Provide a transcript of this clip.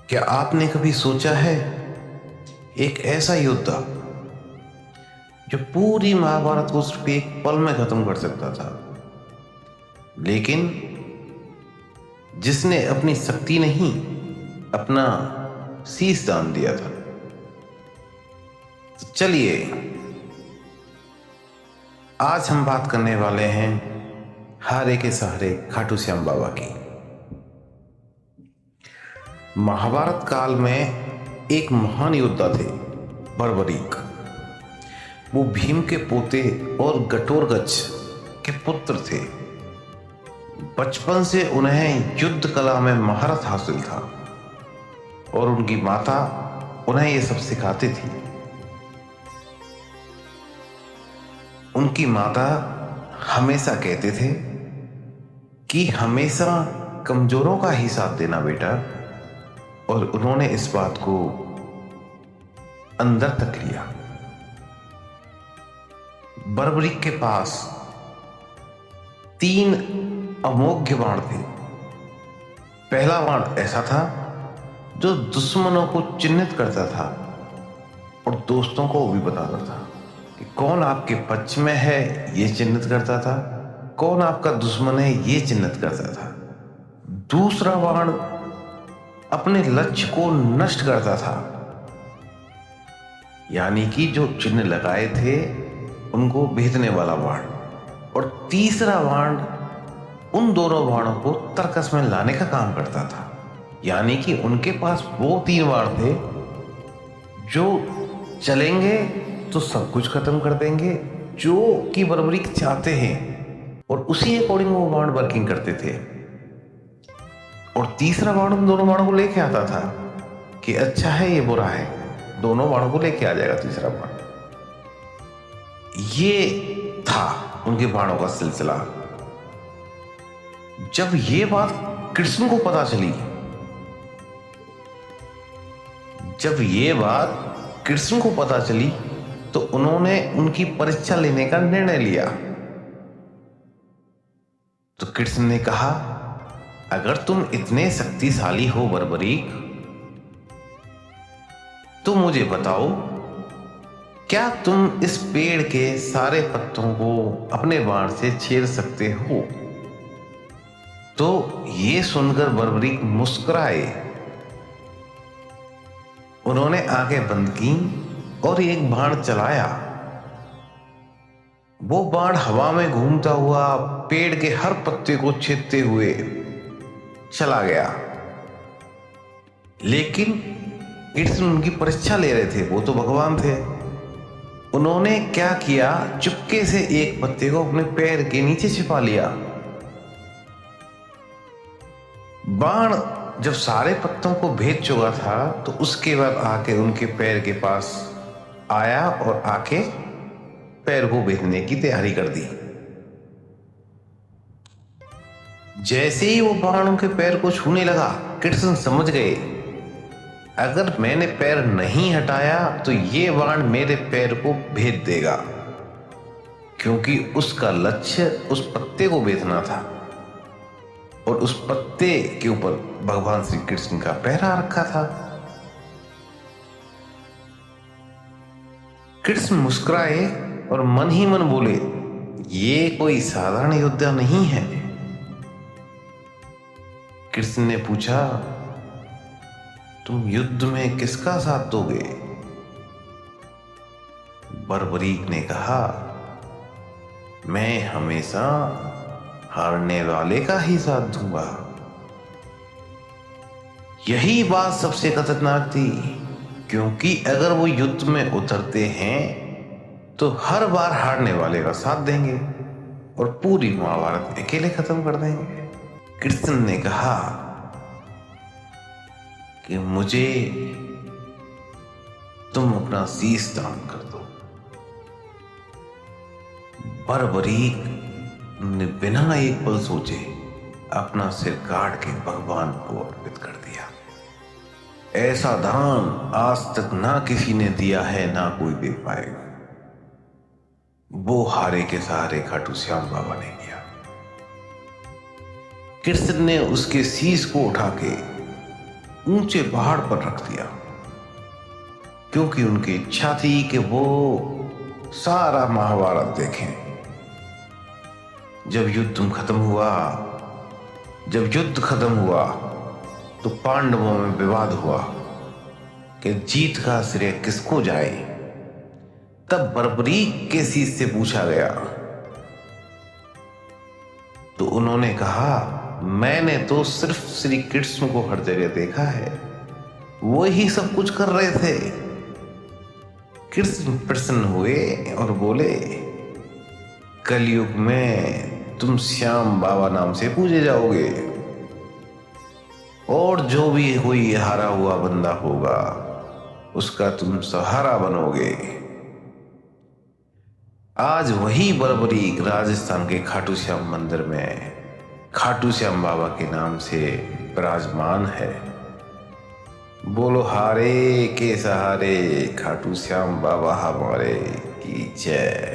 क्या आपने कभी सोचा है, एक ऐसा योद्धा जो पूरी महाभारत को सिर्फ एक पल में खत्म कर सकता था, लेकिन जिसने अपनी शक्ति नहीं, अपना शीश दान दिया था। तो चलिए, आज हम बात करने वाले हैं हारे के सहारे खाटू श्याम बाबा की। महाभारत काल में एक महान योद्धा थे, बर्बरीक। वो भीम के पोते और घटोत्कच के पुत्र थे। बचपन से उन्हें युद्ध कला में महारत हासिल था और उनकी माता उन्हें यह सब सिखाती थी। उनकी माता हमेशा कहते थे कि हमेशा कमजोरों का ही साथ देना बेटा, और उन्होंने इस बात को अंदर तक लिया। बर्बरीक के पास 3 अमोघ बाण थे। पहला बाण ऐसा था जो दुश्मनों को चिन्हित करता था और दोस्तों को भी बताता था कि कौन आपके पक्ष में है, ये चिन्हित करता था, कौन आपका दुश्मन है, ये चिन्हित करता था। दूसरा बाण अपने लक्ष्य को नष्ट करता था, यानी कि जो चिन्ह लगाए थे उनको भेदने वाला बाण। और तीसरा बाण उन दोनों बाणों को तरकस में लाने का काम करता था, यानी कि उनके पास वो 3 बाण थे जो चलेंगे तो सब कुछ खत्म कर देंगे, जो कि बर्बरीक चाहते हैं, और उसी अकॉर्डिंग वो बाण वर्किंग करते थे। और तीसरा बाण उन दोनों बाणों को लेके आता था कि अच्छा है, ये बुरा है, दोनों बाणों को लेके आ जाएगा तीसरा बाण। ये था उनके बाणों का सिलसिला। जब ये बात कृष्ण को पता चली, तो उन्होंने उनकी परीक्षा लेने का निर्णय लिया। तो कृष्ण ने कहा, अगर तुम इतने शक्तिशाली हो बर्बरीक, तो मुझे बताओ, क्या तुम इस पेड़ के सारे पत्तों को अपने बाण से छेड़ सकते हो? तो ये सुनकर बर्बरीक मुस्कुराए। उन्होंने आंखें बंद की और एक बाण चलाया। वो बाण हवा में घूमता हुआ पेड़ के हर पत्ते को छेदते हुए चला गया। लेकिन कृष्ण उनकी परीक्षा ले रहे थे, वो तो भगवान थे। उन्होंने क्या किया, चुपके से एक पत्ते को अपने पैर के नीचे छिपा लिया। बाण जब सारे पत्तों को भेद चुका था, तो उसके बाद आके उनके पैर के पास आया और आके पैर को भेदने की तैयारी कर दी। जैसे ही वो बाण उनके पैर को छूने लगा, कृष्ण समझ गए, अगर मैंने पैर नहीं हटाया तो ये बाण मेरे पैर को भेद देगा, क्योंकि उसका लक्ष्य उस पत्ते को भेदना था और उस पत्ते के ऊपर भगवान श्री कृष्ण का पहरा रखा था। कृष्ण मुस्कुराए और मन ही मन बोले, ये कोई साधारण योद्धा नहीं है। कृष्ण ने पूछा, तुम युद्ध में किसका साथ दोगे? बर्बरीक ने कहा, मैं हमेशा हारने वाले का ही साथ दूंगा। यही बात सबसे खतरनाक थी, क्योंकि अगर वो युद्ध में उतरते हैं तो हर बार हारने वाले का साथ देंगे और पूरी महाभारत अकेले खत्म कर देंगे। कृष्ण ने कहा कि मुझे तुम अपना शीश दान कर दो। बर्बरीक ने बिना एक पल सोचे अपना सिर काट के भगवान को अर्पित कर दिया। ऐसा दान आज तक ना किसी ने दिया है, ना कोई दे पाएगा। वो हारे के सहारे खाटू श्याम बाबा ने किया। कृष्ण ने उसके शीश को उठा के ऊंचे पहाड़ पर रख दिया, क्योंकि उनकी इच्छा थी कि वो सारा महाभारत देखें। जब युद्ध खत्म हुआ तो पांडवों में विवाद हुआ कि जीत का श्रेय किसको जाए। तब बर्बरीक के शीश से पूछा गया तो उन्होंने कहा, मैंने तो सिर्फ श्री कृष्ण को हर जगह देखा है, वो ही सब कुछ कर रहे थे। कृष्ण प्रसन्न हुए और बोले, कलयुग में तुम श्याम बाबा नाम से पूजे जाओगे और जो भी कोई हारा हुआ बंदा होगा उसका तुम सहारा बनोगे। आज वही बर्बरीक राजस्थान के खाटू श्याम मंदिर में खाटू श्याम बाबा के नाम से विराजमान है। बोलो हारे के सहारे खाटू श्याम बाबा हमारे की जय।